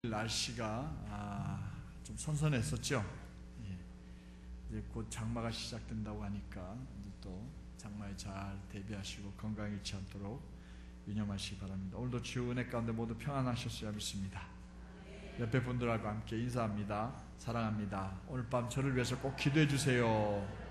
날씨가 좀 선선했었죠. 예. 이제 곧 장마가 시작된다고 하니까 또 장마에 잘 대비하시고 건강 잃지 않도록 유념하시기 바랍니다. 오늘도 주의 은혜 가운데 모두 평안하셨어야 믿습니다. 옆에 분들하고 함께 인사합니다. 사랑합니다. 오늘 밤 저를 위해서 꼭 기도해 주세요.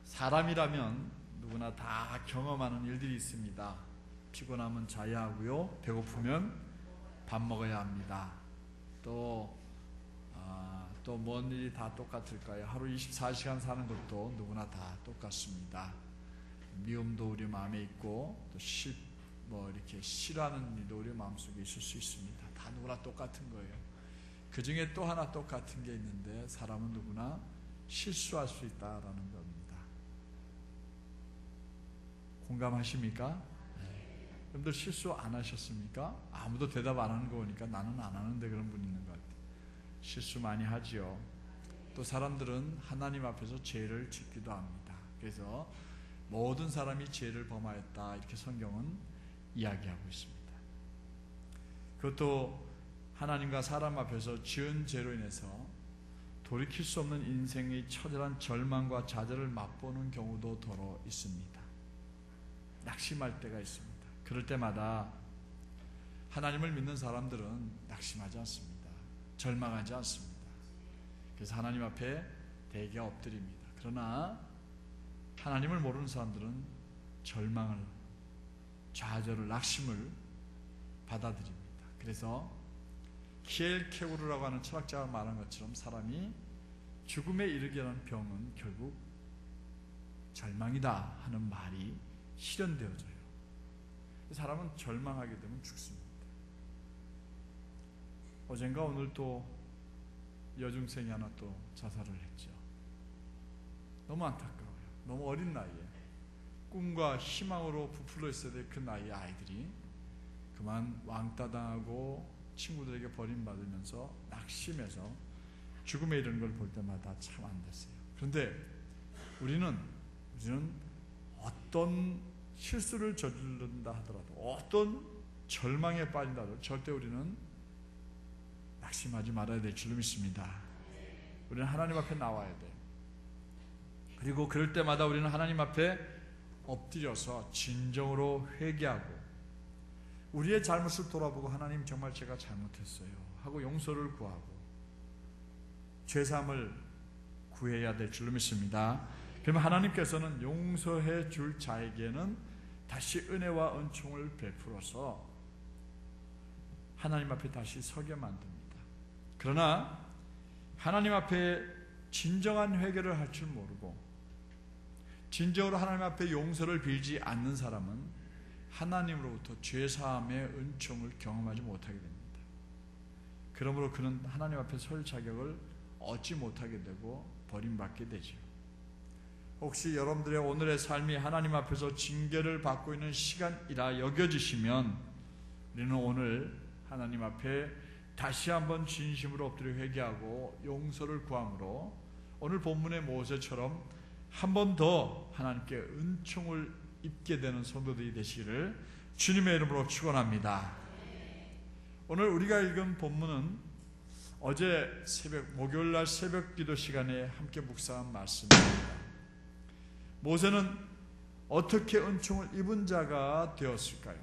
사람이라면 누구나 다 경험하는 일들이 있습니다. 피곤하면 자야 하고요, 배고프면 밥 먹어야 합니다. 또 뭔 일이 다 똑같을까요? 하루 24시간 사는 것도 누구나 다 똑같습니다. 미움도 우리 마음에 있고 또 이렇게 싫어하는 일도 우리 마음속에 있을 수 있습니다. 다 누구나 똑같은 거예요. 그 중에 또 하나 똑같은 게 있는데, 사람은 누구나 실수할 수 있다라는 겁니다. 공감하십니까? 여러분들 실수 안 하셨습니까? 아무도 대답 안 하는 거 보니까 나는 안 하는데 그런 분 있는 것 같아요. 실수 많이 하지요. 또 사람들은 하나님 앞에서 죄를 짓기도 합니다. 그래서 모든 사람이 죄를 범하였다, 이렇게 성경은 이야기하고 있습니다. 그것도 하나님과 사람 앞에서 지은 죄로 인해서 돌이킬 수 없는 인생의 처절한 절망과 좌절을 맛보는 경우도 더러 있습니다. 낙심할 때가 있습니다. 그럴 때마다 하나님을 믿는 사람들은 낙심하지 않습니다. 절망하지 않습니다. 그래서 하나님 앞에 대개 엎드립니다. 그러나 하나님을 모르는 사람들은 절망을, 좌절을, 낙심을 받아들입니다. 그래서 키엘 케우르라고 하는 철학자가 말한 것처럼 사람이 죽음에 이르게 하는 병은 결국 절망이다 하는 말이 실현되어져요. 사람은 절망하게 되면 죽습니다. 어젠가 오늘 또 여중생이 하나 또 자살을 했죠. 너무 안타까워요. 너무 어린 나이에 꿈과 희망으로 부풀어 있어야 될 그 나이의 아이들이 그만 왕따 당하고 친구들에게 버림받으면서 낙심해서 죽음에 이르는 걸 볼 때마다 참 안 됐어요. 그런데 우리는 어떤 실수를 저지른다 하더라도, 어떤 절망에 빠진다 하더라도 절대 우리는 낙심하지 말아야 될 줄로 믿습니다. 우리는 하나님 앞에 나와야 돼요. 그리고 그럴 때마다 우리는 하나님 앞에 엎드려서 진정으로 회개하고 우리의 잘못을 돌아보고, 하나님 정말 제가 잘못했어요 하고 용서를 구하고 죄사함을 구해야 될 줄로 믿습니다. 그러면 하나님께서는 용서해 줄 자에게는 다시 은혜와 은총을 베풀어서 하나님 앞에 다시 서게 만듭니다. 그러나 하나님 앞에 진정한 회개를 할 줄 모르고 진정으로 하나님 앞에 용서를 빌지 않는 사람은 하나님으로부터 죄사함의 은총을 경험하지 못하게 됩니다. 그러므로 그는 하나님 앞에 설 자격을 얻지 못하게 되고 버림받게 되죠. 혹시 여러분들의 오늘의 삶이 하나님 앞에서 징계를 받고 있는 시간이라 여겨지시면 우리는 오늘 하나님 앞에 다시 한번 진심으로 엎드려 회개하고 용서를 구함으로 오늘 본문의 모세처럼 한 번 더 하나님께 은총을 입게 되는 성도들이 되시기를 주님의 이름으로 축원합니다. 오늘 우리가 읽은 본문은 어제 목요일날 새벽 기도 시간에 함께 묵상한 말씀입니다. 모세는 어떻게 은총을 입은 자가 되었을까요?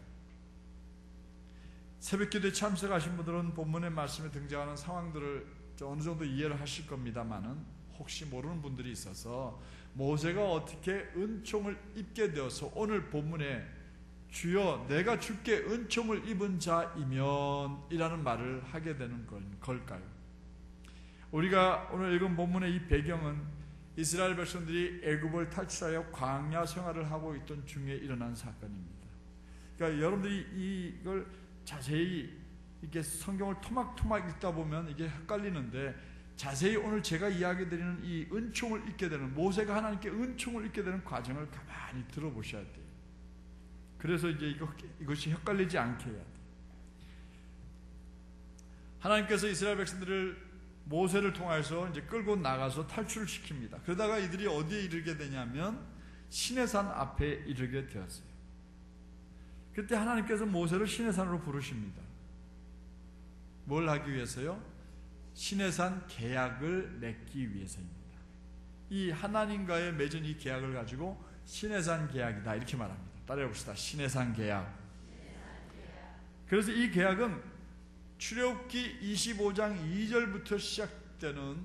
새벽기도에 참석하신 분들은 본문의 말씀에 등장하는 상황들을 어느 정도 이해를 하실 겁니다만은 혹시 모르는 분들이 있어서 모세가 어떻게 은총을 입게 되어서 오늘 본문에 주여 내가 주께 은총을 입은 자이면 이라는 말을 하게 되는 걸까요? 우리가 오늘 읽은 본문의 이 배경은 이스라엘 백성들이 애굽을 탈출하여 광야 생활을 하고 있던 중에 일어난 사건입니다. 그러니까 여러분들이 이걸 자세히 이렇게 성경을 토막토막 읽다 보면 이게 헷갈리는데, 자세히 오늘 제가 이야기 드리는 이 은총을 입게 되는, 모세가 하나님께 은총을 입게 되는 과정을 가만히 들어보셔야 돼요. 그래서 이제 이것이 헷갈리지 않게 해야 돼요. 하나님께서 이스라엘 백성들을 모세를 통해서 이제 끌고 나가서 탈출을 시킵니다. 그러다가 이들이 어디에 이르게 되냐면 시내산 앞에 이르게 되었어요. 그때 하나님께서 모세를 시내산으로 부르십니다. 뭘 하기 위해서요? 시내산 계약을 맺기 위해서입니다. 이 하나님과의 맺은 이 계약을 가지고 시내산 계약이다 이렇게 말합니다. 따라해 봅시다. 시내산 계약. 그래서 이 계약은 출애굽기 25장 2절부터 시작되는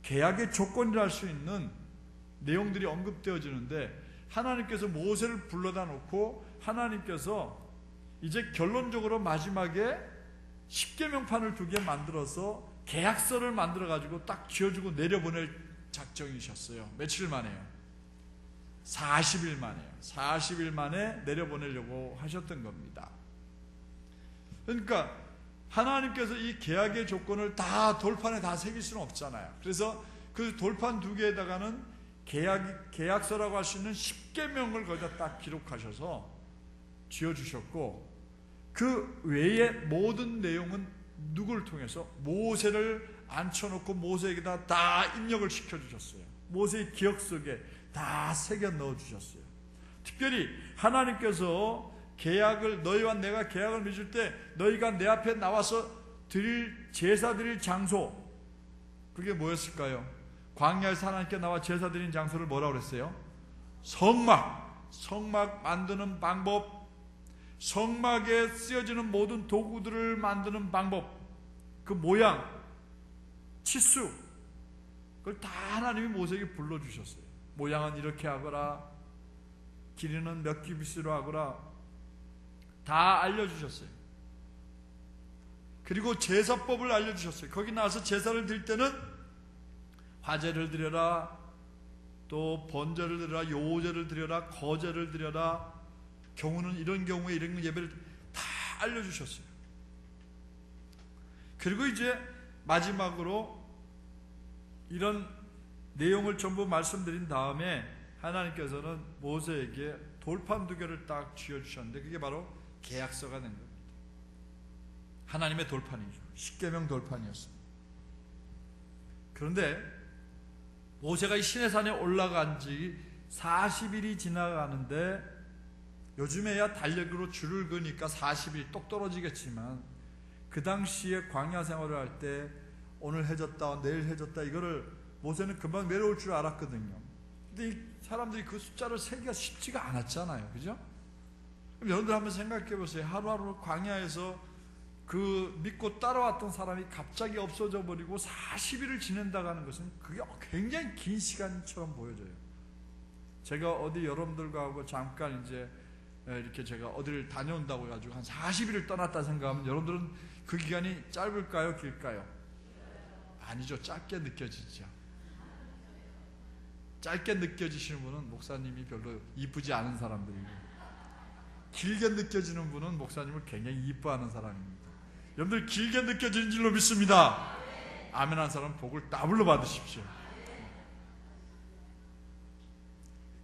계약의 조건이라 할 수 있는 내용들이 언급되어지는데, 하나님께서 모세를 불러다 놓고 하나님께서 이제 결론적으로 마지막에 십계명판을 2개 만들어서 계약서를 만들어 가지고 딱 쥐어주고 내려보낼 작정이셨어요. 며칠 만에요? 40일 만에요. 40일 만에 내려보내려고 하셨던 겁니다. 그러니까 하나님께서 이 계약의 조건을 다 돌판에 다 새길 수는 없잖아요. 그래서 그 돌판 2개에다가는 계약서라고 할 수 있는 10계명을 거기다 딱 기록하셔서 쥐어주셨고, 그 외의 모든 내용은 누구를 통해서? 모세를 앉혀놓고 모세에게다 다 입력을 시켜주셨어요. 모세의 기억 속에 다 새겨 넣어주셨어요. 특별히 하나님께서 계약을, 너희와 내가 계약을 맺을 때 너희가 내 앞에 나와서 제사 드릴 장소, 그게 뭐였을까요? 광야에서 하나님께 나와 제사 드린 장소를 뭐라고 그랬어요? 성막 만드는 방법, 성막에 쓰여지는 모든 도구들을 만드는 방법, 그 모양, 치수, 그걸 다 하나님이 모세에게 불러주셨어요. 모양은 이렇게 하거라, 길이는 몇 규빗으로 하거라, 다 알려주셨어요. 그리고 제사법을 알려주셨어요. 거기 나와서 제사를 드릴 때는 화제를 드려라, 또 번제를 드려라, 요제를 드려라, 거제를 드려라, 경우는 이런 경우에 이런 예배를 다 알려주셨어요. 그리고 이제 마지막으로 이런 내용을 전부 말씀드린 다음에 하나님께서는 모세에게 돌판 2개를 딱 쥐어주셨는데, 그게 바로 계약서가 된 겁니다. 하나님의 돌판이죠. 십계명 돌판이었습니다. 그런데 모세가 이 시내산에 올라간 지 40일이 지나가는데, 요즘에야 달력으로 줄을 그으니까 40일 똑 떨어지겠지만, 그 당시에 광야 생활을 할 때 오늘 해졌다 내일 해졌다 이거를 모세는 금방 내려올 줄 알았거든요. 근데 이 사람들이 그 숫자를 세기가 쉽지가 않았잖아요. 그죠? 그럼 여러분들 한번 생각해 보세요. 하루하루 광야에서 그 믿고 따라왔던 사람이 갑자기 없어져 버리고 40일을 지낸다고 하는 것은 그게 굉장히 긴 시간처럼 보여져요. 제가 어디 여러분들과 하고 잠깐 이제 이렇게 제가 어디를 다녀온다고 해가지고 한 40일을 떠났다 생각하면 여러분들은 그 기간이 짧을까요? 길까요? 아니죠. 짧게 느껴지죠. 짧게 느껴지시는 분은 목사님이 별로 이쁘지 않은 사람들이고, 길게 느껴지는 분은 목사님을 굉장히 이뻐하는 사람입니다. 여러분들 길게 느껴지는 줄로 믿습니다. 아멘 한 사람 복을 더블로 받으십시오.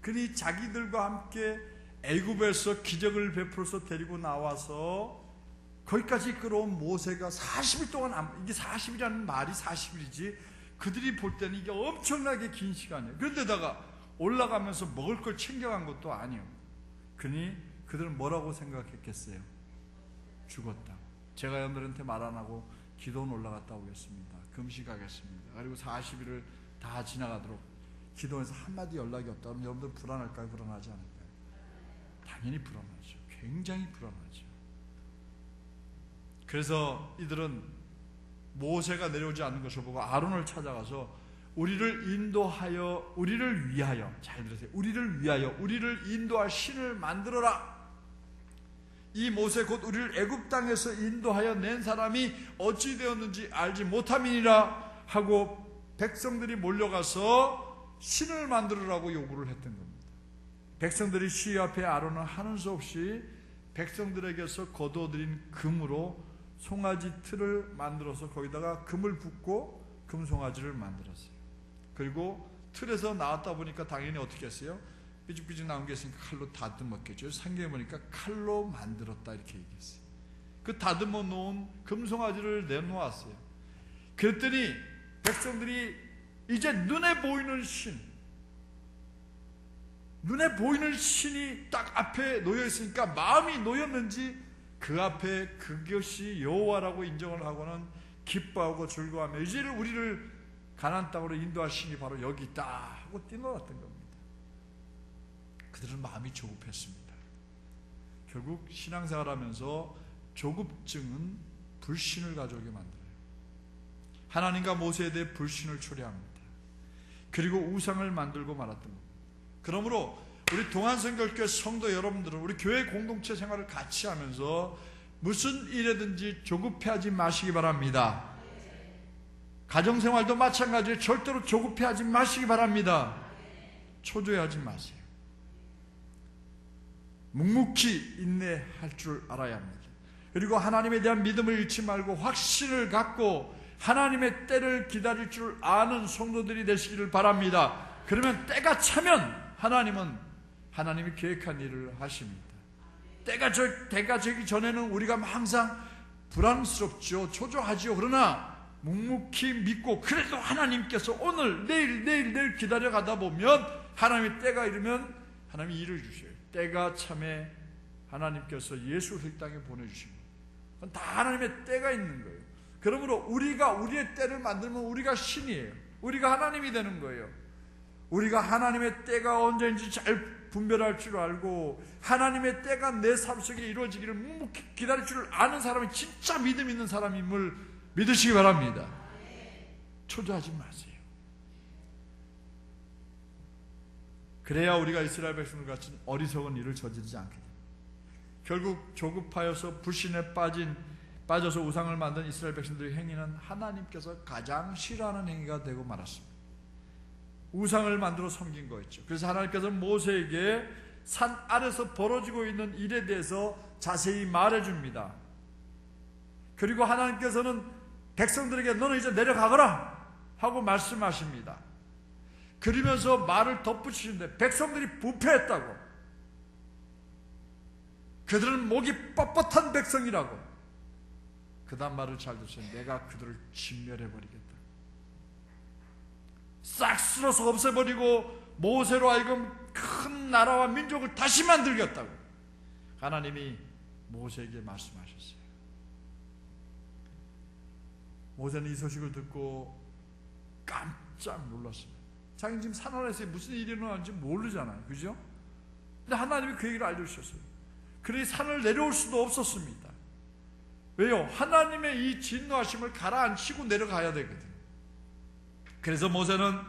그니 자기들과 함께 애굽에서 기적을 베풀어서 데리고 나와서 거기까지 끌어온 모세가 40일 동안, 이게 40일이라는 말이 40일이지 그들이 볼 때는 이게 엄청나게 긴 시간이에요. 그런데다가 올라가면서 먹을 걸 챙겨간 것도 아니에요. 그니 그들은 뭐라고 생각했겠어요? 죽었다. 제가 여러분들한테 말 안 하고 기도원 올라갔다 오겠습니다. 금식하겠습니다. 그리고 40일을 다 지나가도록 기도원에서 한마디 연락이 없다 그러면 여러분들 불안할까요? 불안하지 않을까요? 당연히 불안하죠. 굉장히 불안하죠. 그래서 이들은 모세가 내려오지 않는 것을 보고 아론을 찾아가서 우리를 인도하여, 우리를 위하여, 잘 들으세요. 우리를 위하여, 우리를 인도할 신을 만들어라. 이 모세 곧 우리를 애굽 땅에서 인도하여 낸 사람이 어찌 되었는지 알지 못함이니라 하고 백성들이 몰려가서 신을 만들으라고 요구를 했던 겁니다. 백성들이 시위 앞에 아론은 하는 수 없이 백성들에게서 거두어들인 금으로 송아지 틀을 만들어서 거기다가 금을 붓고 금송아지를 만들었어요. 그리고 틀에서 나왔다 보니까 당연히 어떻게 했어요? 삐죽삐죽 나온 게 있으니까 칼로 다듬었겠죠. 상경에 보니까 칼로 만들었다 이렇게 얘기했어요. 그 다듬어 놓은 금송아지를 내놓았어요. 그랬더니 백성들이 이제 눈에 보이는 신이 딱 앞에 놓여 있으니까 마음이 놓였는지 그 앞에 그것이 여호와라고 인정을 하고는 기뻐하고 즐거워하며 이제 우리를 가나안 땅으로 인도할 신이 바로 여기 있다 하고 뛰놀았던 겁니다. 그들은 마음이 조급했습니다. 결국 신앙생활하면서 조급증은 불신을 가져오게 만들어요. 하나님과 모세에 대해 불신을 초래합니다. 그리고 우상을 만들고 말았던 겁니다. 그러므로 우리 동안성결교회 성도 여러분들은 우리 교회 공동체 생활을 같이 하면서 무슨 일에든지 조급해하지 마시기 바랍니다. 가정생활도 마찬가지로 절대로 조급해하지 마시기 바랍니다. 초조해하지 마세요. 묵묵히 인내할 줄 알아야 합니다. 그리고 하나님에 대한 믿음을 잃지 말고 확신을 갖고 하나님의 때를 기다릴 줄 아는 성도들이 되시기를 바랍니다. 그러면 때가 차면 하나님은 하나님이 계획한 일을 하십니다. 때가 되기 전에는 우리가 항상 불안스럽죠. 초조하죠. 그러나 묵묵히 믿고 그래도 하나님께서 오늘 내일 기다려가다 보면 하나님의 때가 이르면 하나님이 일을 주셔요. 때가 참에 하나님께서 예수를 이 땅에 보내주십니다. 그건 다 하나님의 때가 있는 거예요. 그러므로 우리가 우리의 때를 만들면 우리가 신이에요. 우리가 하나님이 되는 거예요. 우리가 하나님의 때가 언제인지 잘 분별할 줄 알고 하나님의 때가 내 삶 속에 이루어지기를 묵묵히 기다릴 줄 아는 사람이 진짜 믿음 있는 사람임을 믿으시기 바랍니다. 초조하지 마세요. 그래야 우리가 이스라엘 백성들 같은 어리석은 일을 저지르지 않게 됩니다. 결국 조급하여서 불신에 빠져서 우상을 만든 이스라엘 백성들의 행위는 하나님께서 가장 싫어하는 행위가 되고 말았습니다. 우상을 만들어 섬긴 거였죠. 그래서 하나님께서 모세에게 산 아래서 벌어지고 있는 일에 대해서 자세히 말해줍니다. 그리고 하나님께서는 백성들에게 너는 이제 내려가거라 하고 말씀하십니다. 그러면서 말을 덧붙이는데 백성들이 부패했다고, 그들은 목이 뻣뻣한 백성이라고, 그 다음 말을 잘 듣세요. 내가 그들을 진멸해버리겠다. 싹 쓸어서 없애버리고 모세로 하여금 큰 나라와 민족을 다시 만들겠다고 하나님이 모세에게 말씀하셨어요. 모세는 이 소식을 듣고 깜짝 놀랐습니다. 자기는 지금 산 아래에서 무슨 일이 일어나는지 모르잖아요. 그죠? 근데 하나님이 그 얘기를 알려주셨어요. 그러니 산을 내려올 수도 없었습니다. 왜요? 하나님의 이 진노하심을 가라앉히고 내려가야 되거든요. 그래서 모세는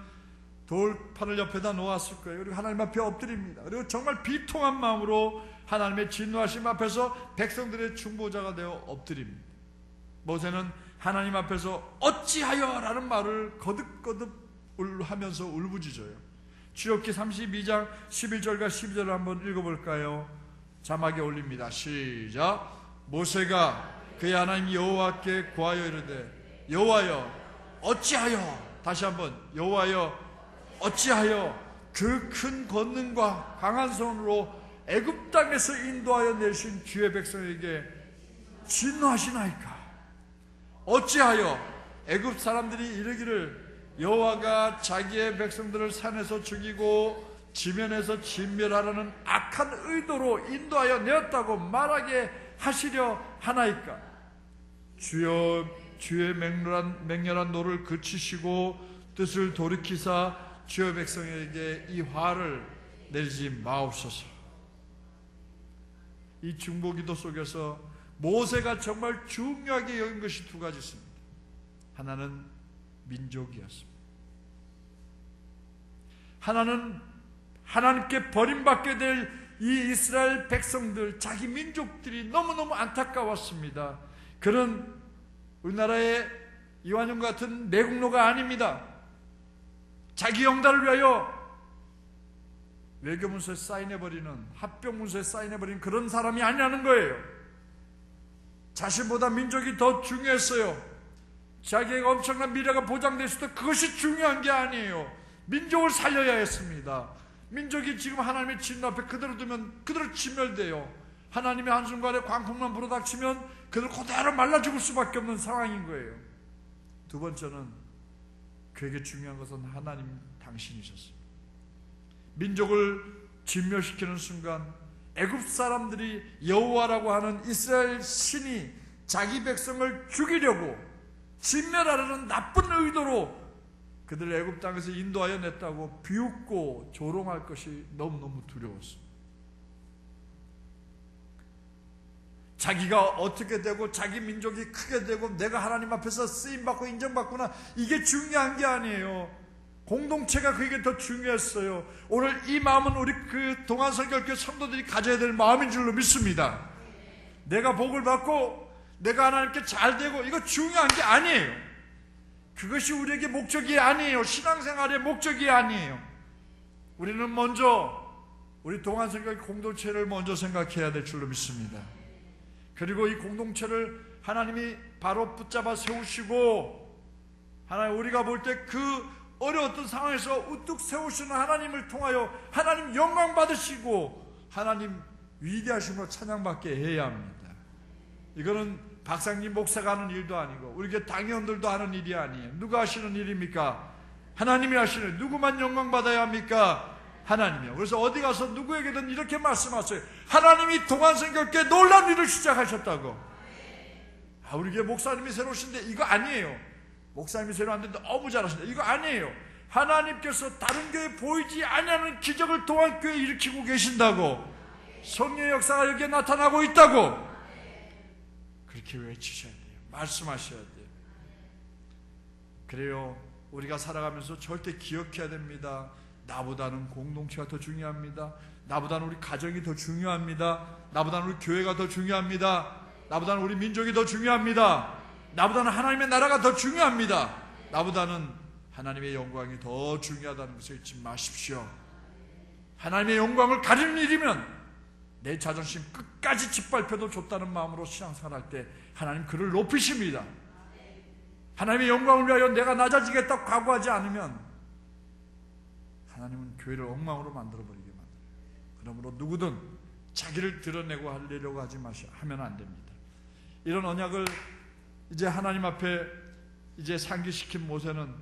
돌판을 옆에다 놓았을 거예요. 그리고 하나님 앞에 엎드립니다. 그리고 정말 비통한 마음으로 하나님의 진노하심 앞에서 백성들의 중보자가 되어 엎드립니다. 모세는 하나님 앞에서 어찌하여 라는 말을 거듭거듭 하면서 울부짖어요. 출애굽기 32장 11절과 12절을 한번 읽어볼까요? 자막에 올립니다. 시작. 모세가 그의 하나님 여호와께 구하여 이르되 여호와여 어찌하여, 다시 한번 여호와여 어찌하여 그 큰 권능과 강한 손으로 애굽 땅에서 인도하여 내신 주의 백성에게 진노하시나이까? 어찌하여 애굽 사람들이 이르기를 여호와가 자기의 백성들을 산에서 죽이고 지면에서 진멸하라는 악한 의도로 인도하여 내었다고 말하게 하시려 하나이까? 주의 맹렬한 노를 그치시고 뜻을 돌이키사 주의 백성에게 이 화를 내리지 마옵소서. 이 중보기도 속에서 모세가 정말 중요하게 여긴 것이 두 가지 있습니다. 하나는 민족이었습니다. 하나는 하나님께 버림받게 될 이 이스라엘 백성들, 자기 민족들이 너무너무 안타까웠습니다. 그는 우리나라의 이완용 같은 내국노가 아닙니다. 자기 영달을 위하여 외교문서에 사인해버리는, 합병문서에 사인해버리는 그런 사람이 아니라는 거예요. 자신보다 민족이 더 중요했어요. 자기가 엄청난 미래가 보장될 수도 그것이 중요한 게 아니에요. 민족을 살려야 했습니다. 민족이 지금 하나님의 진노 앞에 그대로 두면 그대로 진멸돼요. 하나님의 한순간에 광풍만 불어닥치면 그들 그대로 말라 죽을 수밖에 없는 상황인 거예요. 두 번째는 그에게 중요한 것은 하나님 당신이셨습니다. 민족을 진멸시키는 순간 애굽 사람들이 여호와라고 하는 이스라엘 신이 자기 백성을 죽이려고 진멸하려는 나쁜 의도로 그들을 애굽 땅에서 인도하여 냈다고 비웃고 조롱할 것이 너무너무 두려웠습니다. 자기가 어떻게 되고 자기 민족이 크게 되고 내가 하나님 앞에서 쓰임받고 인정받구나, 이게 중요한 게 아니에요. 공동체가 그게 더 중요했어요. 오늘 이 마음은 우리 그 동안선교회 성도들이 가져야 될 마음인 줄로 믿습니다. 내가 복을 받고 내가 하나님께 잘 되고 이거 중요한 게 아니에요. 그것이 우리에게 목적이 아니에요. 신앙생활의 목적이 아니에요. 우리는 먼저 우리 동안선교회 공동체를 먼저 생각해야 될 줄로 믿습니다. 그리고 이 공동체를 하나님이 바로 붙잡아 세우시고, 하나님 우리가 볼 때 그 어려웠던 상황에서 우뚝 세우시는 하나님을 통하여 하나님 영광 받으시고 하나님 위대하심으로 찬양받게 해야 합니다. 이거는 박상님 목사가 하는 일도 아니고 우리 교회 당회원들도 하는 일이 아니에요. 누가 하시는 일입니까? 하나님이 하시는. 누구만 영광 받아야 합니까? 하나님이요. 그래서 어디 가서 누구에게든 이렇게 말씀하세요. 하나님이 동안선교회 놀라운 일을 시작하셨다고. 우리 교회 목사님이 새로 오신데 이거 아니에요. 목사님이 새로 왔는데 너무 잘하신다, 이거 아니에요. 하나님께서 다른 교회에 보이지 않는 기적을 동안교회에 일으키고 계신다고. 성령의 역사가 여기에 나타나고 있다고. 그렇게 외치셔야 돼요. 말씀하셔야 돼요. 그래요. 우리가 살아가면서 절대 기억해야 됩니다. 나보다는 공동체가 더 중요합니다. 나보다는 우리 가정이 더 중요합니다. 나보다는 우리 교회가 더 중요합니다. 나보다는 우리 민족이 더 중요합니다. 나보다는 하나님의 나라가 더 중요합니다. 나보다는 하나님의 영광이 더 중요하다는 것을 잊지 마십시오. 하나님의 영광을 가리는 일이면 내 자존심 끝까지 짓밟혀도 좋다는 마음으로 신앙생활할 때 하나님 그를 높이십니다. 하나님의 영광을 위하여 내가 낮아지겠다고 각오하지 않으면 하나님은 교회를 엉망으로 만들어버리게 만들어요. 그러므로 누구든 자기를 드러내고 하려고 하면 안 됩니다. 이런 언약을 이제 하나님 앞에 이제 상기시킨 모세는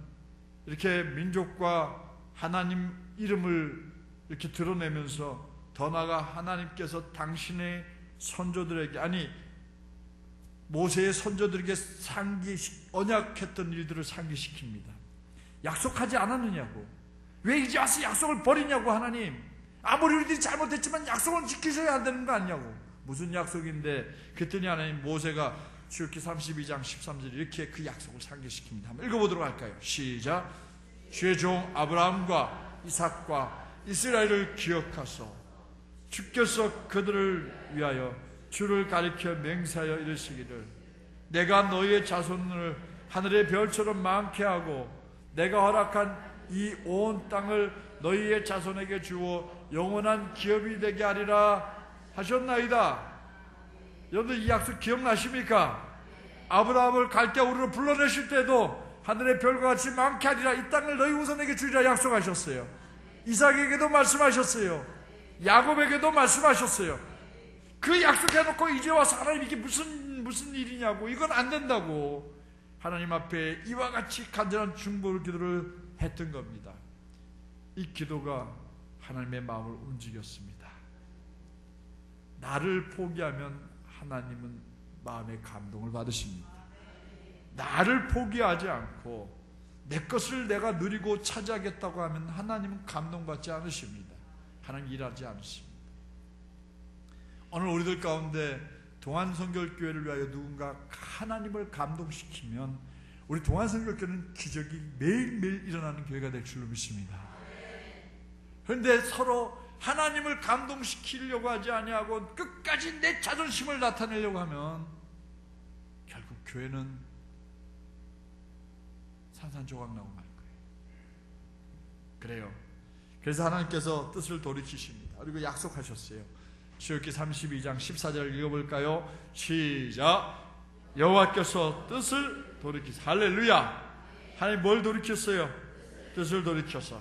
이렇게 민족과 하나님 이름을 이렇게 드러내면서 더 나아가 하나님께서 당신의 선조들에게, 아니 모세의 선조들에게 언약했던 일들을 상기시킵니다. 약속하지 않았느냐고. 왜 이제 와서 약속을 버리냐고. 하나님 아무리 우리들이 잘못했지만 약속은 지키셔야 되는 거 아니냐고. 무슨 약속인데. 그랬더니 하나님 모세가 출애굽기 32장 13절 이렇게 그 약속을 상기시킵니다. 한번 읽어보도록 할까요? 시작. 주의 종 아브라함과 이삭과 이스라엘을 기억하소 주께서 그들을 위하여 주를 가리켜 맹세하여 이르시기를 내가 너희의 자손을 하늘의 별처럼 많게 하고 내가 허락한 이 온 땅을 너희의 자손에게 주어 영원한 기업이 되게 하리라 하셨나이다. 여러분들 이 약속 기억나십니까? 아브라함을 갈대아우르로 불러내실 때도 하늘의 별과 같이 많게 하리라, 이 땅을 너희 후손에게 주리라 약속하셨어요. 이삭에게도 말씀하셨어요. 야곱에게도 말씀하셨어요. 그 약속해놓고 이제 와서 하나님 이게 무슨 일이냐고. 이건 안 된다고 하나님 앞에 이와 같이 간절한 중보 기도를 했던 겁니다. 이 기도가 하나님의 마음을 움직였습니다. 나를 포기하면 하나님은 마음의 감동을 받으십니다. 나를 포기하지 않고 내 것을 내가 누리고 차지하겠다고 하면 하나님은 감동받지 않으십니다. 하나님 일하지 않으십니다. 오늘 우리들 가운데 동안선교교회를 위하여 누군가 하나님을 감동시키면 우리 동안선교교회는 기적이 매일매일 일어나는 교회가 될 줄로 믿습니다. 그런데 서로 하나님을 감동시키려고 하지 아니하고 끝까지 내 자존심을 나타내려고 하면 결국 교회는 산산조각 나고 말 거예요. 그래요. 그래서 하나님께서 뜻을 돌이키십니다. 그리고 약속하셨어요. 출애굽기 32장 14절 읽어볼까요? 시작. 여호와께서 뜻을 돌이키사. 할렐루야. 하나님 뭘 돌이켰어요? 뜻을 돌이켜서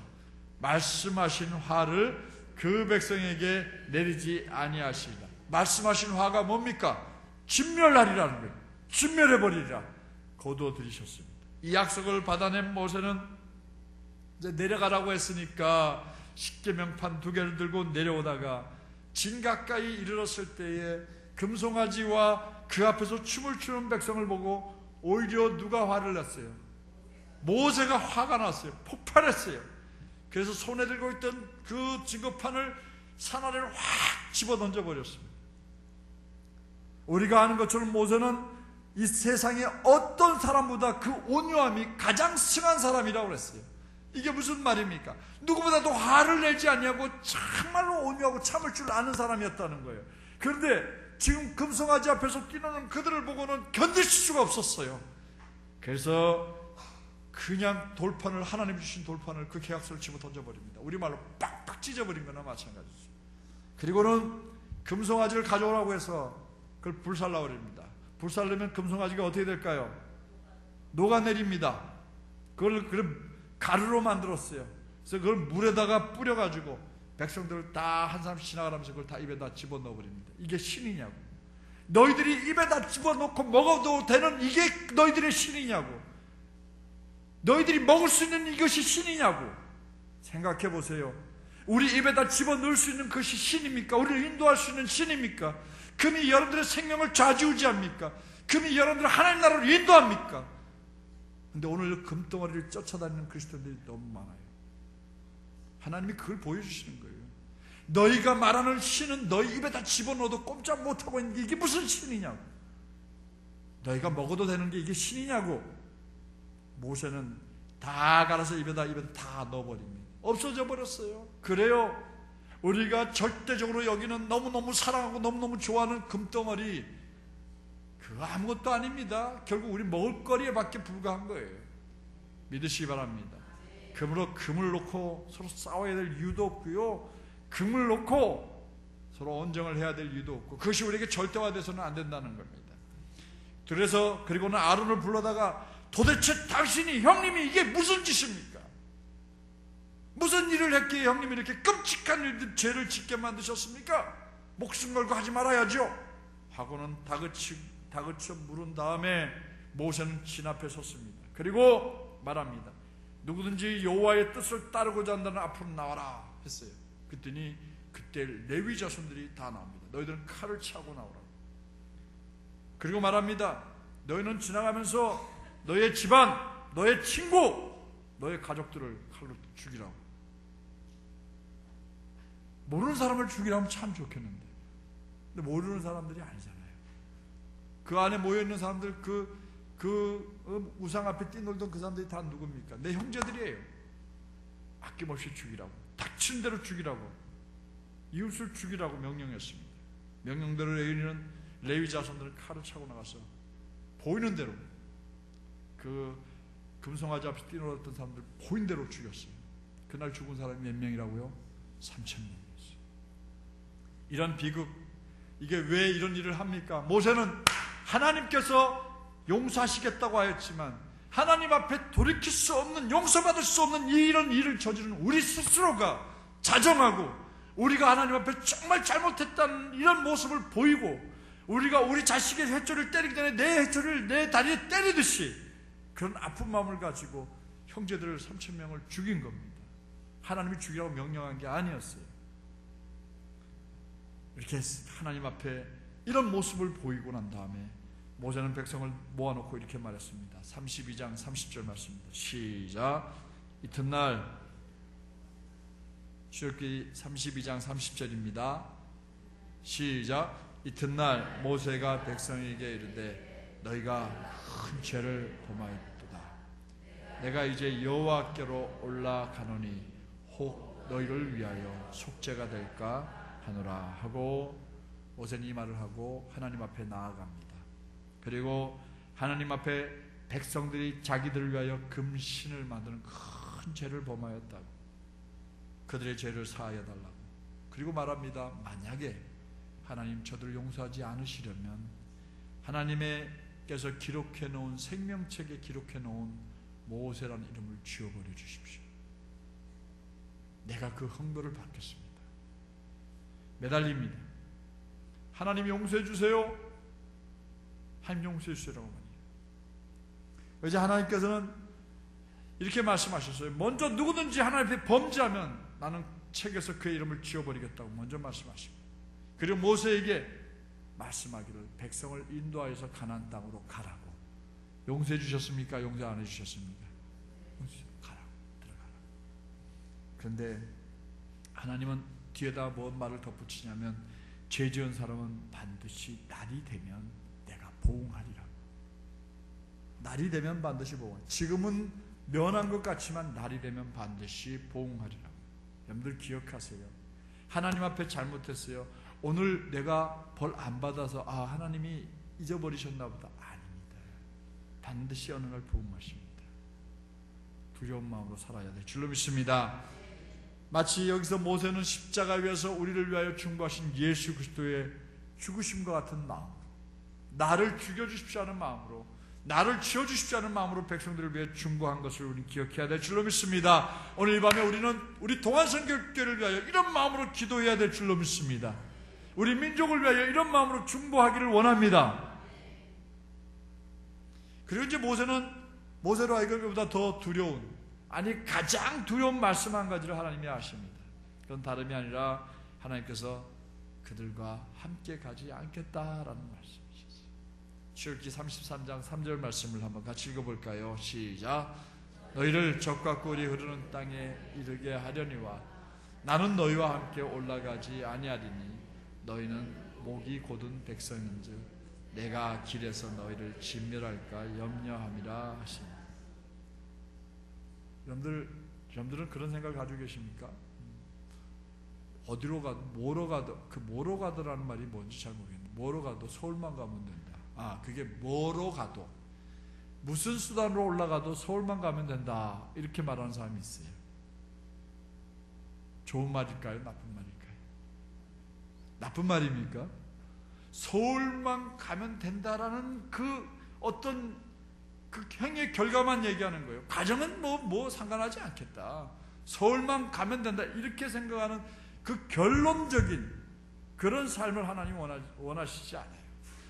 말씀하신 화를 그 백성에게 내리지 아니하시리라. 말씀하신 화가 뭡니까? 진멸하리라는 거예요. 진멸해버리리라 거두어 들이셨습니다. 이 약속을 받아낸 모세는 이제 내려가라고 했으니까 십계명판 2개를 들고 내려오다가 진 가까이 이르렀을 때에 금송아지와 그 앞에서 춤을 추는 백성을 보고 오히려 누가 화를 냈어요? 모세가 화가 났어요. 폭발했어요. 그래서 손에 들고 있던 그 증거판을 산 아래로 확 집어던져 버렸습니다. 우리가 아는 것처럼 모세는 이 세상에 어떤 사람보다 그 온유함이 가장 승한 사람이라고 그랬어요. 이게 무슨 말입니까? 누구보다도 화를 내지 않냐고 정말로 온유하고 참을 줄 아는 사람이었다는 거예요. 그런데 지금 금송아지 앞에서 뛰노는 그들을 보고는 견딜 수가 없었어요. 그래서 그냥 돌판을, 하나님이 주신 돌판을, 그 계약서를 집어 던져버립니다. 우리말로 빡빡 찢어버린 거나 마찬가지죠. 그리고는 금송아지를 가져오라고 해서 그걸 불살라 버립니다. 불살르면 금송아지가 어떻게 될까요? 녹아내립니다. 그걸 가루로 만들었어요. 그래서 그걸 물에다가 뿌려가지고 백성들을 다 한 사람씩 지나가면서 그걸 다 입에다 집어넣어 버립니다. 이게 신이냐고. 너희들이 입에다 집어넣고 먹어도 되는 이게 너희들의 신이냐고. 너희들이 먹을 수 있는 이것이 신이냐고. 생각해 보세요. 우리 입에다 집어넣을 수 있는 것이 신입니까? 우리를 인도할 수 있는 신입니까? 금이 여러분들의 생명을 좌지우지합니까? 금이 여러분들을 하나님 나라로 인도합니까? 근데 오늘 금덩어리를 쫓아다니는 그리스도인들이 너무 많아요. 하나님이 그걸 보여주시는 거예요. 너희가 말하는 신은 너희 입에다 집어넣어도 꼼짝 못하고 있는 게 이게 무슨 신이냐고. 너희가 먹어도 되는 게 이게 신이냐고. 모세는 다 갈아서 입에다 다 넣어버립니다. 없어져 버렸어요. 그래요. 우리가 절대적으로 여기는 너무너무 사랑하고 너무너무 좋아하는 금덩어리, 그거 아무것도 아닙니다. 결국 우리 먹을거리에 밖에 불과한 거예요. 믿으시기 바랍니다. 금으로 금을 놓고 서로 싸워야 될 이유도 없고요, 금을 놓고 서로 언쟁을 해야 될 이유도 없고, 그것이 우리에게 절대화돼서는 안 된다는 겁니다. 그래서 그리고는 아론을 불러다가 도대체 당신이, 형님이 이게 무슨 짓입니까? 무슨 일을 했기에 형님이 이렇게 끔찍한 죄를 짓게 만드셨습니까? 목숨 걸고 하지 말아야죠 하고는 다그쳐 물은 다음에 모세는 진 앞에 섰습니다. 그리고 말합니다. 누구든지 여호와의 뜻을 따르고자 한다면 앞으로 나와라 했어요. 그랬더니 그때 레위 자손들이 다 나옵니다. 너희들은 칼을 차고 나오라고. 그리고 말합니다. 너희는 지나가면서 너의 집안, 너의 친구, 너의 가족들을 칼로 죽이라고. 모르는 사람을 죽이라면 참 좋겠는데, 근데 모르는 사람들이 아니잖아요. 그 안에 모여있는 사람들, 우상 앞에 뛰놀던 그 사람들이 다 누굽니까? 내 형제들이에요. 아낌없이 죽이라고, 닥친 대로 죽이라고, 이웃을 죽이라고 명령했습니다. 명령대로 레위 자손들은 칼을 차고 나가서 보이는 대로 그 금송아지 앞에 뛰놀았던 사람들 보이는 대로 죽였어요. 그날 죽은 사람이 몇 명이라고요? 3,000명이었어요. 이런 비극, 이게 왜 이런 일을 합니까? 모세는 하나님께서 용서하시겠다고 하였지만 하나님 앞에 돌이킬 수 없는, 용서받을 수 없는 이런 일을 저지른 우리 스스로가 자정하고, 우리가 하나님 앞에 정말 잘못했다는 이런 모습을 보이고, 우리가 우리 자식의 회초리를 때리기 전에 내 회초리를 내 다리에 때리듯이 그런 아픈 마음을 가지고 형제들을 3,000명을 죽인 겁니다. 하나님이 죽이라고 명령한 게 아니었어요. 이렇게 하나님 앞에 이런 모습을 보이고 난 다음에 모세는 백성을 모아놓고 이렇게 말했습니다. 32장 30절 말씀입니다. 시작. 이튿날, 출애굽기 32장 30절입니다. 시작. 이튿날 모세가 백성에게 이르되 너희가 큰 죄를 범하였도다. 내가 이제 여호와께로 올라가노니 혹 너희를 위하여 속죄가 될까 하노라 하고, 모세는 이 말을 하고 하나님 앞에 나아갑니다. 그리고 하나님 앞에 백성들이 자기들을 위하여 금신을 만드는 큰 죄를 범하였다고, 그들의 죄를 사하여 달라고. 그리고 말합니다. 만약에 하나님 저들을 용서하지 않으시려면 하나님께서 기록해 놓은, 생명책에 기록해 놓은 모세라는 이름을 지워버려 주십시오. 내가 그 흥도를 받겠습니다. 매달립니다. 하나님 용서해 주세요. 하나님 용서해 주세요라고 말해요. 이제 하나님께서는 이렇게 말씀하셨어요. 먼저 누구든지 하나님 앞에 범죄하면 나는 책에서 그의 이름을 지워버리겠다고 먼저 말씀하십니다. 그리고 모세에게 말씀하기를 백성을 인도하여서 가나안 땅으로 가라고. 용서해 주셨습니까? 용서 안 해주셨습니까? 가라고, 들어가라고. 그런데 하나님은 뒤에다 뭔 말을 덧붙이냐면 죄 지은 사람은 반드시 날이 되면 내가 보응하리라. 날이 되면 반드시 보응하리라. 지금은 면한 것 같지만 날이 되면 반드시 보응하리라. 여러분들 기억하세요. 하나님 앞에 잘못했어요. 오늘 내가 벌 안 받아서 하나님이 잊어버리셨나 보다. 아닙니다. 반드시 어느 날 보응하십니다. 두려운 마음으로 살아야 될 줄로 믿습니다. 마치 여기서 모세는 십자가 위에서 우리를 위하여 중보하신 예수 그리스도의 죽으심과 같은 마음, 나를 죽여주십시오 하는 마음으로, 나를 지어주십시오 하는 마음으로 백성들을 위해 중보한 것을 우리는 기억해야 될 줄로 믿습니다. 오늘 이 밤에 우리는 우리 동안선교회를 위하여 이런 마음으로 기도해야 될 줄로 믿습니다. 우리 민족을 위하여 이런 마음으로 중보하기를 원합니다. 그리고 이제 모세로 하여금 그보다 더 두려운, 가장 두려운 말씀 한 가지를 하나님이 하십니다. 그건 다름이 아니라 하나님께서 그들과 함께 가지 않겠다라는 말씀이셨어요. 출애굽기 33장 3절 말씀을 한번 같이 읽어볼까요? 시작. 너희를 적과 꿀이 흐르는 땅에 이르게 하려니와 나는 너희와 함께 올라가지 아니하리니 너희는 목이 곧은 백성인즉 내가 길에서 너희를 진멸할까 염려함이라 하시니. 여러분들은 그런 생각을 가지고 계십니까? 어디로 가도, 뭐로 가도, 뭐로 가도라는 말이 뭔지 잘 모르겠는데, 뭐로 가도 서울만 가면 된다. 그게 뭐로 가도, 무슨 수단으로 올라가도 서울만 가면 된다. 이렇게 말하는 사람이 있어요. 좋은 말일까요? 나쁜 말일까요? 나쁜 말입니까? 서울만 가면 된다라는 그 어떤 그 행위의 결과만 얘기하는 거예요. 과정은 뭐 상관하지 않겠다. 서울만 가면 된다. 이렇게 생각하는 그 결론적인 그런 삶을 하나님 원하시지 않아요.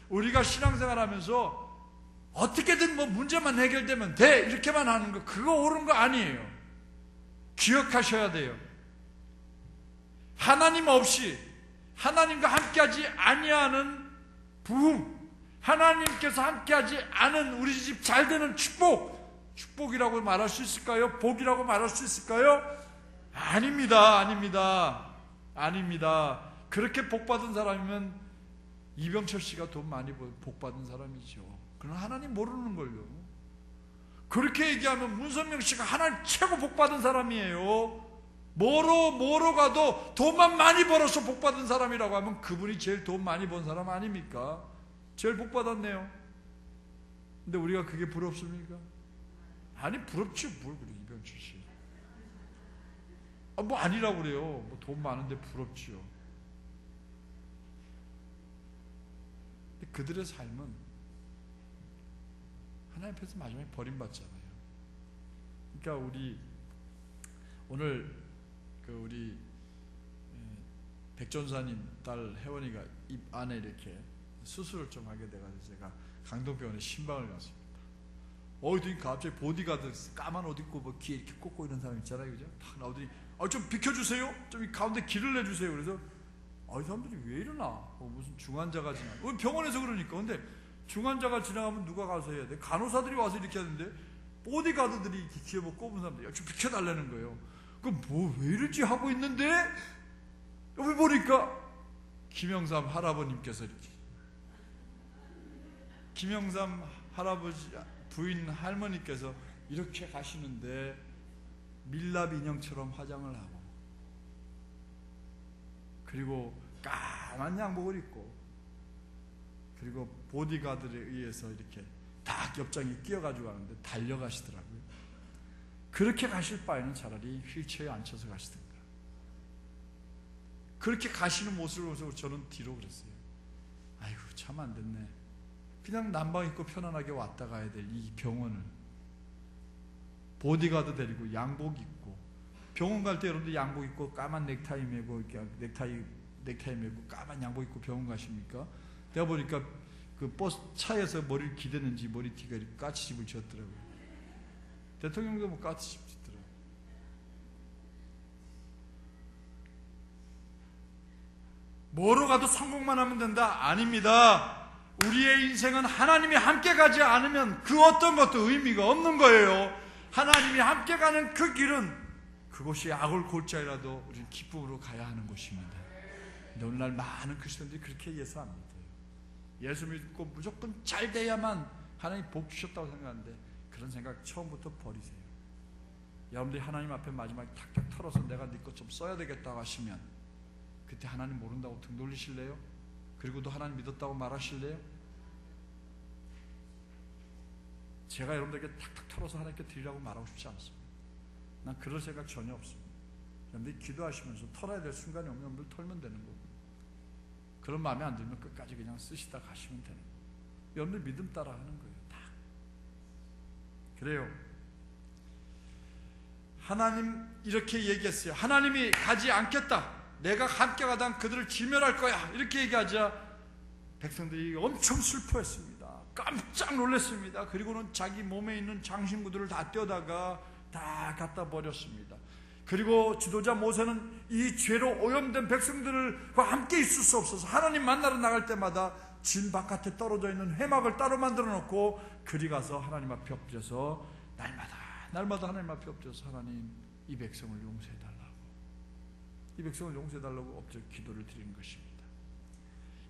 우리가 신앙생활 하면서 어떻게든 문제만 해결되면 돼. 이렇게만 하는 거, 그거 옳은 거 아니에요. 기억하셔야 돼요. 하나님 없이, 하나님과 함께하지 아니하는 부흥, 하나님께서 함께하지 않은 우리 집 잘되는 축복이라고 말할 수 있을까요? 복이라고 말할 수 있을까요? 아닙니다. 그렇게 복받은 사람이면 이병철 씨가 돈 많이 복받은 사람이죠. 그러나 하나님 모르는 걸요. 그렇게 얘기하면 문선명 씨가 하나님 최고 복받은 사람이에요. 뭐로 가도 돈만 많이 벌어서 복받은 사람이라고 하면 그분이 제일 돈 많이 번 사람 아닙니까? 제일 복받았네요. 근데 우리가 그게 부럽습니까? 아니, 부럽지 뭘 그래. 이병철 씨 아니라고 그래요. 돈 많은데 부럽지요. 근데 그들의 삶은 하나님 앞에서 마지막에 버림받잖아요. 그러니까 오늘 우리 백전사님 딸 혜원이가 입 안에 이렇게 수술을 좀 하게 돼가지고 제가 강동병원에 신방을 갔습니다. 갑자기 보디가드 까만 옷 입고 귀에 이렇게 꽂고 이런 사람 있잖아요, 그죠? 탁 나오더니 좀 비켜주세요. 좀 이 가운데 길을 내주세요. 그래서 이 사람들이 왜 이러나? 무슨 중환자가 지나? 병원에서 그러니까. 근데 중환자가 지나가면 누가 가서 해야 돼? 간호사들이 와서 이렇게 하는데 보디가드들이 이렇게 귀에 꼽은 사람들이 좀 비켜달라는 거예요. 그럼 왜 이러지 하고 있는데 여기 보니까 김영삼 할아버님께서 이렇게, 김영삼 할아버지 부인 할머니께서 이렇게 가시는데 밀랍 인형처럼 화장을 하고, 그리고 까만 양복을 입고, 그리고 보디가드에 의해서 이렇게 딱 옆장에 끼어가지고 가는데 달려가시더라고요. 그렇게 가실 바에는 차라리 휠체어에 앉혀서 가시든가. 그렇게 가시는 모습을 보면서 저는 뒤로 그랬어요. 아이고, 참 안 됐네. 그냥 난방 입고 편안하게 왔다 가야 될 이 병원을 보디가드 데리고 양복 입고, 병원 갈 때 여러분들 양복 입고 까만 넥타이 메고 이렇게 넥타이 메고 까만 양복 입고 병원 가십니까? 내가 보니까 그 버스 차에서 머리를 기대는지 머리띠가 이렇게 까치집을 지었더라고요. 대통령도 뭐 까치집더라고요. 뭐로 가도 성공만 하면 된다? 아닙니다. 우리의 인생은 하나님이 함께 가지 않으면 그 어떤 것도 의미가 없는 거예요. 하나님이 함께 가는 그 길은 그곳이 악을 골짜기라도 우리는 기쁨으로 가야 하는 곳입니다. 근데 오늘날 많은 크리스천들이 그렇게 예수 안 믿어요. 예수 믿고 무조건 잘 돼야만 하나님 복 주셨다고 생각하는데 그런 생각 처음부터 버리세요. 여러분들이 하나님 앞에 마지막에 탁탁 털어서 내가 네 것 좀 써야 되겠다고 하시면 그때 하나님 모른다고 등 돌리실래요? 그리고도 하나님 믿었다고 말하실래요? 제가 여러분들에게 탁탁 털어서 하나님께 드리라고 말하고 싶지 않습니다. 난 그럴 생각 전혀 없습니다. 여러분들이 기도하시면서 털어야 될 순간이 오면 여러분들 털면 되는 거고, 그런 마음에 안 들면 끝까지 그냥 쓰시다 가시면 되는 거예요. 여러분들 믿음 따라 하는 거예요. 다 그래요. 하나님 이렇게 얘기했어요. 하나님이 가지 않겠다, 내가 함께 가다 그들을 진멸할 거야, 이렇게 얘기하자 백성들이 엄청 슬퍼했습니다. 깜짝 놀랐습니다. 그리고는 자기 몸에 있는 장신구들을 다 떼어다가 다 갖다 버렸습니다. 그리고 지도자 모세는 이 죄로 오염된 백성들과 함께 있을 수 없어서 하나님 만나러 나갈 때마다 진 바깥에 떨어져 있는 회막을 따로 만들어 놓고 그리 가서 하나님 앞에 엎드려서 날마다 하나님 앞에 엎드려서 하나님 이 백성을 용서해달라고, 이 백성을 용서해달라고 엎드려 기도를 드리는 것입니다.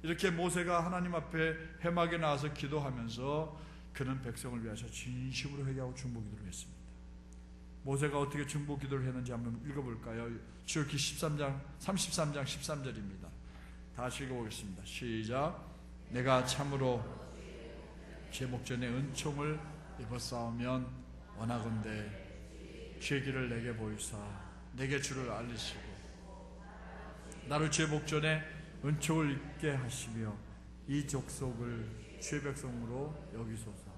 이렇게 모세가 하나님 앞에 회막에 나와서 기도하면서 그는 백성을 위해서 진심으로 회개하고 중보기도를 했습니다. 모세가 어떻게 중보기도를 했는지 한번 읽어볼까요? 출애굽기 33장 13절입니다. 다시 읽어보겠습니다. 시작. 내가 참으로 제 목전에 은총을 입었사오면 원하건대 주의 길을 내게 보이사 내게 주를 알리시고 나를 제 목전에 은총을 입게 하시며 이 족속을 주의 백성으로 여기소서.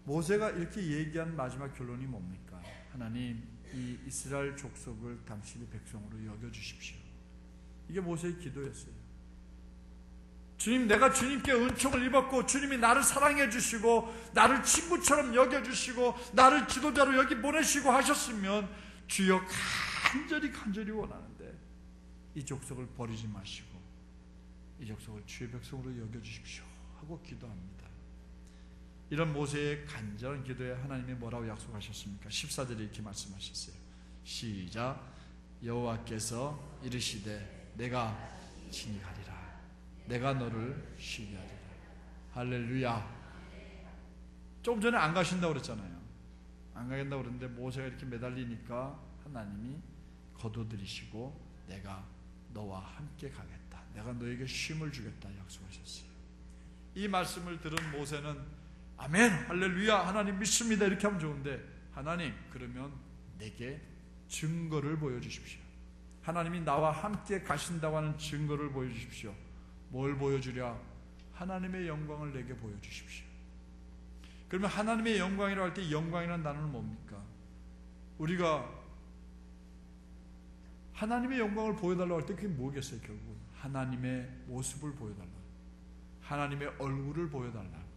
모세가 이렇게 얘기한 마지막 결론이 뭡니까? 하나님, 이 이스라엘 족속을 당신의 백성으로 여겨주십시오. 이게 모세의 기도였어요. 주님, 내가 주님께 은총을 입었고 주님이 나를 사랑해 주시고 나를 친구처럼 여겨주시고 나를 지도자로 여기 보내시고 하셨으면 주여 간절히 원하는데 이 족속을 버리지 마시고 이 족속을 주의 백성으로 여겨주십시오 하고 기도합니다. 이런 모세의 간절한 기도에 하나님이 뭐라고 약속하셨습니까? 14절에 이렇게 말씀하셨어요. 시작. 여호와께서 이르시되 내가 친히 가리라. 내가 너를 쉬게 하리라. 할렐루야. 조금 전에 안 가신다고 그랬잖아요. 안 가겠다고 그랬는데 모세가 이렇게 매달리니까 하나님이 거둬들이시고 내가 너와 함께 가겠다, 내가 너에게 쉼을 주겠다 약속하셨어요. 이 말씀을 들은 모세는 아멘, 할렐루야, 하나님 믿습니다 이렇게 하면 좋은데, 하나님 그러면 내게 증거를 보여주십시오. 하나님이 나와 함께 가신다고 하는 증거를 보여주십시오. 뭘 보여주랴? 하나님의 영광을 내게 보여주십시오. 그러면 하나님의 영광이라고 할 때 영광이라는 단어는 뭡니까? 우리가 하나님의 영광을 보여달라고 할 때 그게 뭐겠어요? 결국은 하나님의 모습을 보여달라고, 하나님의 얼굴을 보여달라고,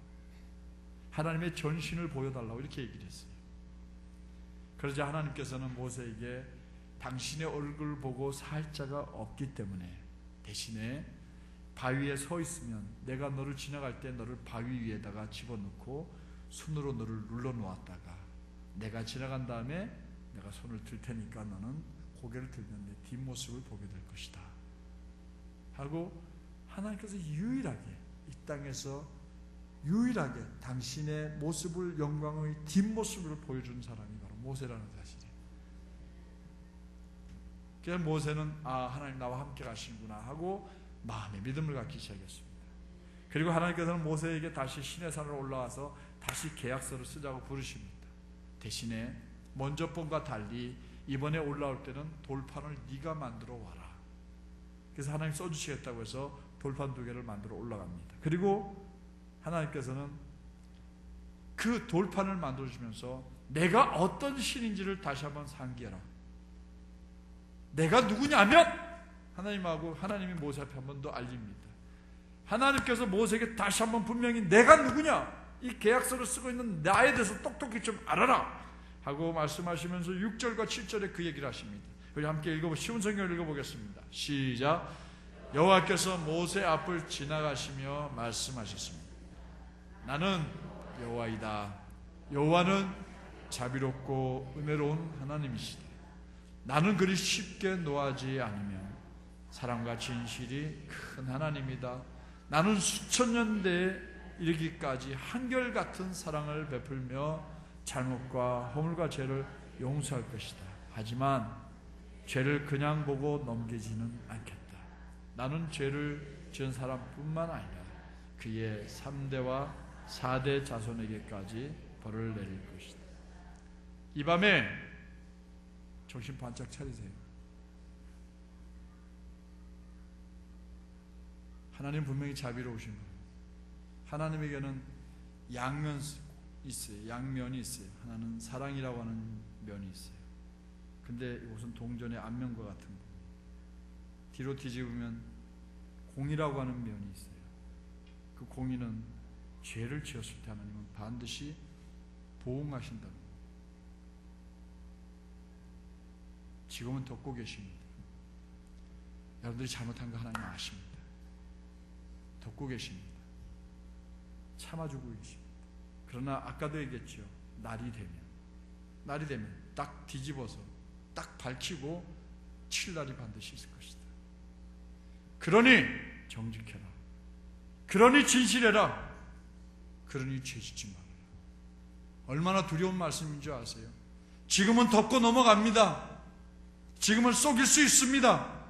하나님의 전신을 보여달라고 이렇게 얘기를 했어요. 그러자 하나님께서는 모세에게 당신의 얼굴을 보고 살 자가 없기 때문에 대신에 바위에 서 있으면 내가 너를 지나갈 때 너를 바위 위에다가 집어넣고 손으로 너를 눌러 놓았다가 내가 지나간 다음에 내가 손을 들 테니까 너는 고개를 들면 내 뒷모습을 보게 될 것이다 하고, 하나님께서 유일하게 이 땅에서 유일하게 당신의 모습을, 영광의 뒷모습을 보여준 사람이 바로 모세라는 사실이에요. 그래서 모세는 하나님 나와 함께 가시는구나 하고 마음의 믿음을 갖기 시작했습니다. 그리고 하나님께서는 모세에게 다시 시내산으로 올라와서 다시 계약서를 쓰자고 부르십니다. 대신에 먼저 번과 달리 이번에 올라올 때는 돌판을 네가 만들어 와라. 그래서 하나님 써주시겠다고 해서 돌판 2개를 만들어 올라갑니다. 그리고 하나님께서는 그 돌판을 만들어주면서 내가 어떤 신인지를 다시 한번 상기해라. 내가 누구냐면 하나님이 모세 앞에 한 번 더 알립니다. 하나님께서 모세에게 다시 한번 분명히 내가 누구냐, 이 계약서를 쓰고 있는 나에 대해서 똑똑히 좀 알아라. 하고 말씀하시면서 6절과 7절에 그 얘기를 하십니다. 우리 함께 쉬운 성경을 읽어보겠습니다. 시작. 여호와께서 모세 앞을 지나가시며 말씀하셨습니다. 나는 여호와이다. 여호와는 자비롭고 은혜로운 하나님이시다. 나는 그리 쉽게 노하지 않으며 사랑과 진실이 큰 하나님이다. 나는 수천 년대에 이르기까지 한결같은 사랑을 베풀며 잘못과 허물과 죄를 용서할 것이다. 하지만 죄를 그냥 보고 넘기지는 않겠다. 나는 죄를 지은 사람뿐만 아니라 그의 3대와 4대 자손에게까지 벌을 내릴 것이다. 이 밤에 정신 반짝 차리세요. 하나님 분명히 자비로우신 거예요. 하나님에게는 양면 있어요. 양면이 있어요. 하나는 사랑이라고 하는 면이 있어요. 근데 이것은 동전의 앞면과 같은 거. 뒤로 뒤집으면 공의라고 하는 면이 있어요. 그 공의는 죄를 지었을 때 하나님은 반드시 보응하신다는 거예요. 지금은 덮고 계십니다. 여러분들이 잘못한 거 하나님 아십니다. 덮고 계십니다. 참아주고 계십니다. 그러나 아까도 얘기했죠. 날이 되면 딱 뒤집어서 딱 밝히고 칠 날이 반드시 있을 것이다. 그러니 정직해라. 그러니 진실해라. 그러니 죄짓지 말아라. 얼마나 두려운 말씀인 줄 아세요? 지금은 덮고 넘어갑니다. 지금은 속일 수 있습니다.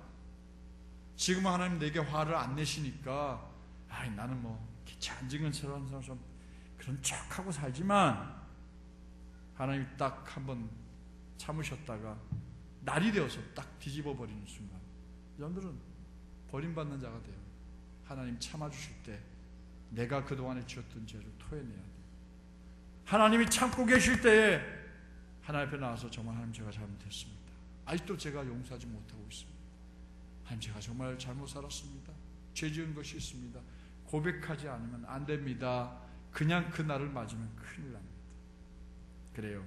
지금은 하나님 내게 화를 안 내시니까 나는 잔증은 사람 그런 척하고 살지만, 하나님이 딱 한번 참으셨다가 날이 되어서 딱 뒤집어 버리는 순간 여러분들은 버림받는 자가 돼요. 하나님 참아주실 때 내가 그동안에 지었던 죄를 토해내야 돼요. 하나님이 참고 계실 때에 하나님 앞에 나와서 정말 하나님 제가 잘못했습니다. 아직도 제가 용서하지 못하고 있습니다. 하나님 제가 정말 잘못 살았습니다. 죄 지은 것이 있습니다. 고백하지 않으면 안 됩니다. 그냥 그 날을 맞으면 큰일 납니다. 그래요.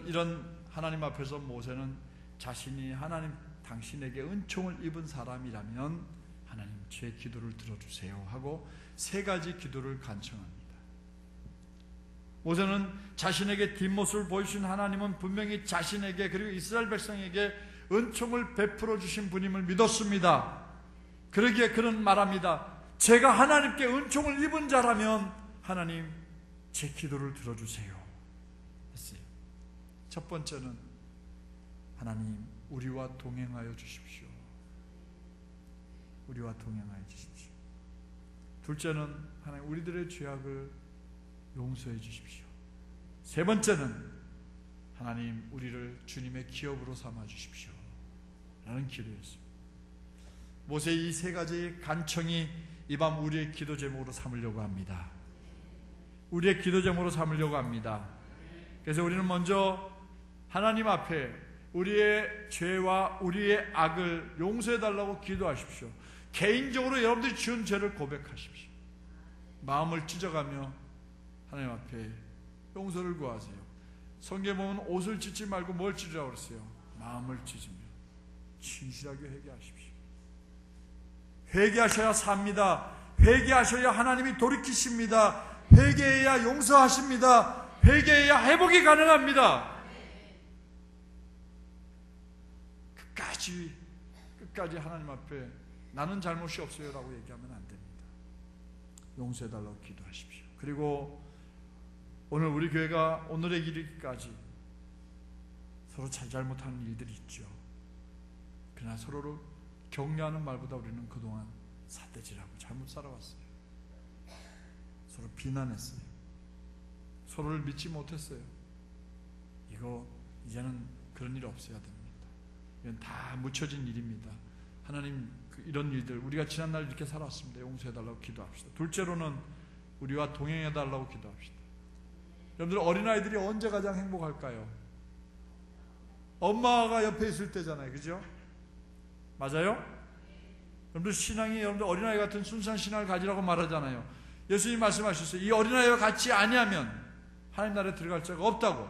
이런 하나님 앞에서 모세는 자신이 하나님 당신에게 은총을 입은 사람이라면 하나님 제 기도를 들어주세요 하고 3가지 기도를 간청합니다. 모세는 자신에게 뒷모습을 보여주신 하나님은 분명히 자신에게 그리고 이스라엘 백성에게 은총을 베풀어 주신 분임을 믿었습니다. 그러기에 그는 말합니다. 제가 하나님께 은총을 입은 자라면 하나님 제 기도를 들어주세요 했어요. 첫 번째는 하나님 우리와 동행하여 주십시오. 우리와 동행하여 주십시오. 둘째는 하나님 우리들의 죄악을 용서해 주십시오. 세 번째는 하나님 우리를 주님의 기업으로 삼아 주십시오 라는 기도였습니다. 모세의 이 3가지 간청이 이 밤 우리의 기도 제목으로 삼으려고 합니다. 우리의 기도 제목으로 삼으려고 합니다. 그래서 우리는 먼저 하나님 앞에 우리의 죄와 우리의 악을 용서해달라고 기도하십시오. 개인적으로 여러분들이 지은 죄를 고백하십시오. 마음을 찢어가며 하나님 앞에 용서를 구하세요. 성경에 보면 옷을 찢지 말고 뭘 찢으라고 그랬어요? 마음을 찢으며 진실하게 회개하십시오. 회개하셔야 삽니다. 회개하셔야 하나님이 돌이키십니다. 회개해야 용서하십니다. 회개해야 회복이 가능합니다. 끝까지 하나님 앞에 나는 잘못이 없어요 라고 얘기하면 안 됩니다. 용서해달라고 기도하십시오. 그리고 오늘 우리 교회가 오늘의 이르기까지 서로 잘못하는 일들이 있죠. 그러나 서로를 격려하는 말보다 우리는 그동안 삿대질하고 잘못 살아왔어요. 서로 비난했어요. 서로를 믿지 못했어요. 이제는 그런 일 없어야 됩니다. 이건 다 묻혀진 일입니다. 하나님 이런 일들 우리가 지난날 이렇게 살았습니다. 용서해달라고 기도합시다. 둘째로는 우리와 동행해달라고 기도합시다. 여러분들 어린아이들이 언제 가장 행복할까요? 엄마가 옆에 있을 때잖아요. 그죠? 맞아요? 여러분들 신앙이 여러분들 어린아이 같은 순수한 신앙을 가지라고 말하잖아요. 예수님 말씀하셨어요. 이 어린아이와 같이 아니하면 하나님 나라에 들어갈 자가 없다고.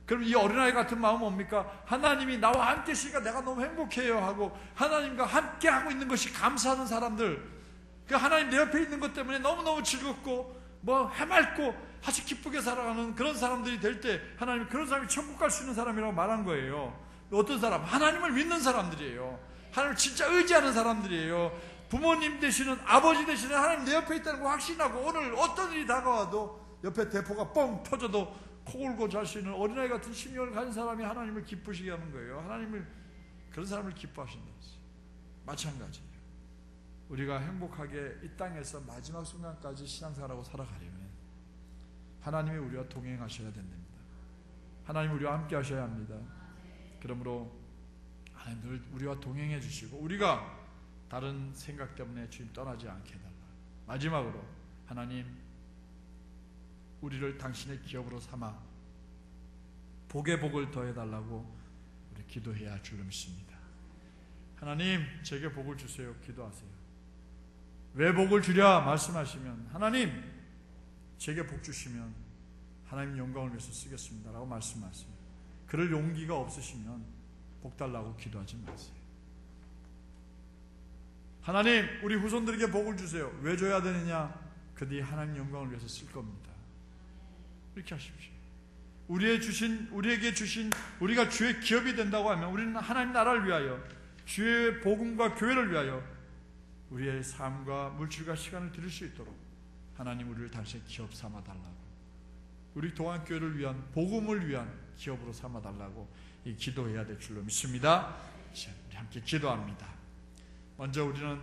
그럼 이 어린아이 같은 마음은 뭡니까? 하나님이 나와 함께 있으니까 내가 너무 행복해요 하고 하나님과 함께 하고 있는 것이 감사하는 사람들, 그 하나님 내 옆에 있는 것 때문에 너무너무 즐겁고 해맑고 아주 기쁘게 살아가는 그런 사람들이 될 때 하나님이 그런 사람이 천국 갈 수 있는 사람이라고 말한 거예요. 어떤 사람? 하나님을 믿는 사람들이에요. 하나님을 진짜 의지하는 사람들이에요. 부모님 되시는, 아버지 되시는 하나님 내 옆에 있다는 거 확신하고 오늘 어떤 일이 다가와도 옆에 대포가 뻥 터져도 코 골고 잘 수 있는 어린아이 같은 심령을 가진 사람이 하나님을 기쁘시게 하는 거예요. 하나님을, 그런 사람을 기뻐하신다. 마찬가지예요. 우리가 행복하게 이 땅에서 마지막 순간까지 신앙생활하고 살아가려면 하나님이 우리와 동행하셔야 됩니다. 하나님이 우리와 함께 하셔야 합니다. 그러므로 하나님 늘 우리와 동행해 주시고 우리가 다른 생각 때문에 주님 떠나지 않게 해달라. 마지막으로 하나님, 우리를 당신의 기업으로 삼아 복의 복을 더해달라고 우리 기도해야 할 줄로 믿습니다. 하나님, 제게 복을 주세요. 기도하세요. 왜 복을 주랴 말씀하시면 하나님, 제게 복 주시면 하나님 영광을 위해서 쓰겠습니다 라고 말씀하세요. 그럴 용기가 없으시면 복 달라고 기도하지 마세요. 하나님, 우리 후손들에게 복을 주세요. 왜 줘야 되느냐? 그들이 하나님 영광을 위해서 쓸 겁니다. 이렇게 하십시오. 우리에게 주신, 우리가 주의 기업이 된다고 하면 우리는 하나님 나라를 위하여, 주의 복음과 교회를 위하여 우리의 삶과 물질과 시간을 드릴 수 있도록 하나님 우리를 당신의 기업 삼아달라고, 우리 동안교회를 위한, 복음을 위한 기업으로 삼아달라고 이 기도해야 될 줄로 믿습니다. 우리 함께 기도합니다. 먼저 우리는